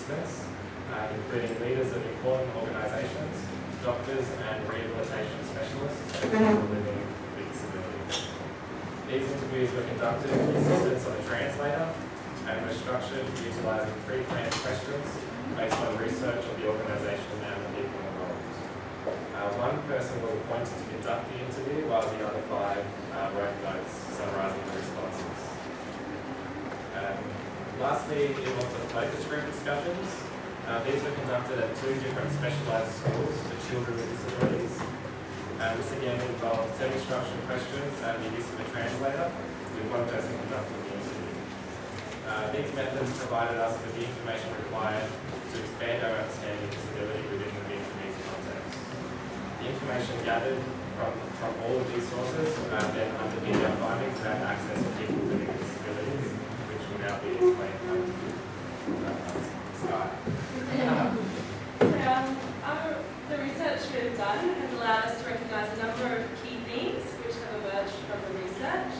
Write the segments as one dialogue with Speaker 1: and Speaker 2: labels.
Speaker 1: participants, including leaders of important organisations, doctors and rehabilitation specialists, and people living with disabilities. These interviews were conducted with assistance of a translator and were structured utilising pre-planned questions based on research of the organisation and the people involved. One person was appointed to conduct the interview, while the other five wrote notes summarising the responses. Lastly, it was the focus group discussions. These were conducted at two different specialised schools for children with disabilities. This again involved semi-structured questions and the use of a translator, with one person conducting the interview. These methods provided us with the information required to expand our understanding of disability within the Vietnamese context. The information gathered from all of these sources then underpinned our findings about access to people living with disabilities, which will now be explained by Sky.
Speaker 2: The research we've done has allowed us to recognise a number of key themes which have emerged from the research.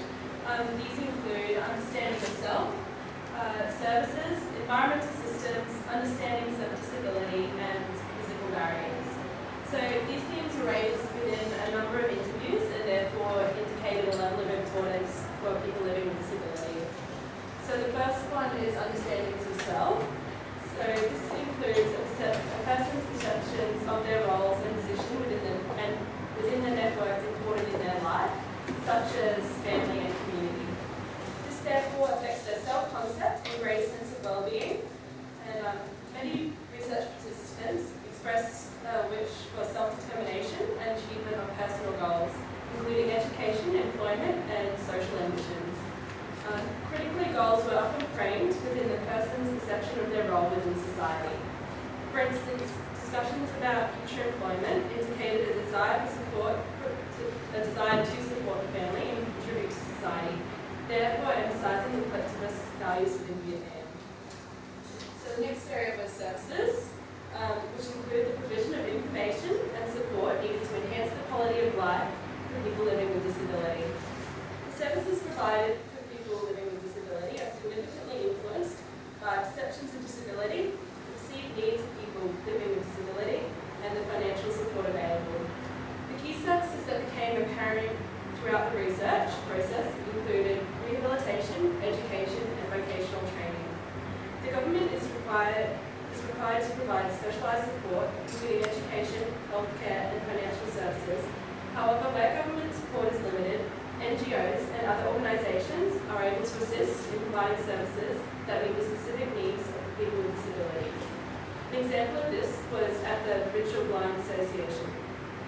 Speaker 2: These include understanding of self, services, environmental systems, understandings of disability, and physical barriers. So these themes were raised within a number of interviews and therefore indicated a level of importance for people living with disability. So the first one is understandings of self. So this includes a person's perceptions of their roles and position within the networks important in their life, such as family and community. This therefore affects their self-concept and greater sense of well-being. And many research participants expressed wish for self-determination and achievement of personal goals, including education, employment, and social ambitions. Critically, goals were often framed within the person's perception of their role within society. For instance, discussions about future employment indicated a desire to support the family and contribute to society, therefore emphasising the collectivist values within Vietnam. So the next area was services, which include the provision of information and support needed to enhance the quality of life for people living with disability. The services provided for people living with disability are significantly influenced by perceptions of disability, perceived needs of people living with disability, and the financial support available. The key services that became apparent throughout the research process included rehabilitation, education, and vocational training. The government is required to provide specialised support, including education, healthcare, and financial services. However, where government support is limited, NGOs and other organisations are able to assist in providing services that meet the specific needs of people with disabilities. An example of this was at the Visual Blind Association.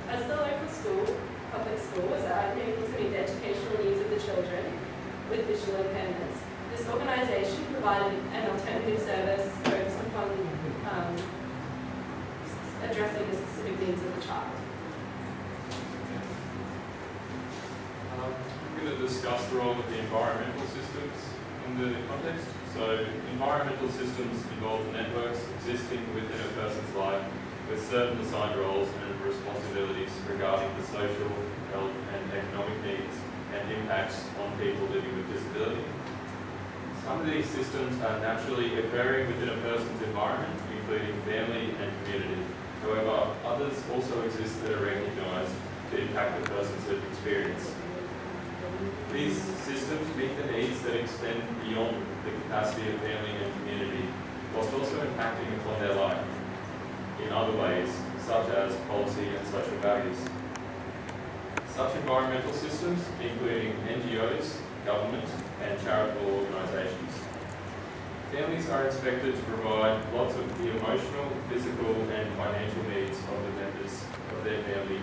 Speaker 2: As the local public school was unable to meet the educational needs of the children with visual impairments, this organisation provided an alternative service focused upon addressing the specific needs of the child.
Speaker 3: I'm going to discuss the role of the environmental systems in the context. So environmental systems involve networks existing within a person's life with certain assigned roles and responsibilities regarding the social, health and economic needs and impacts on people living with disability. Some of these systems are naturally occurring within a person's environment, including family and community. However, others also exist that are recognised to impact the person's lived experience. These systems meet the needs that extend beyond the capacity of family and community, whilst also impacting upon their life in other ways, such as policy and social values. Such environmental systems, including NGOs, government, and charitable organisations. Families are expected to provide lots of the emotional, physical, and financial needs of the members of their family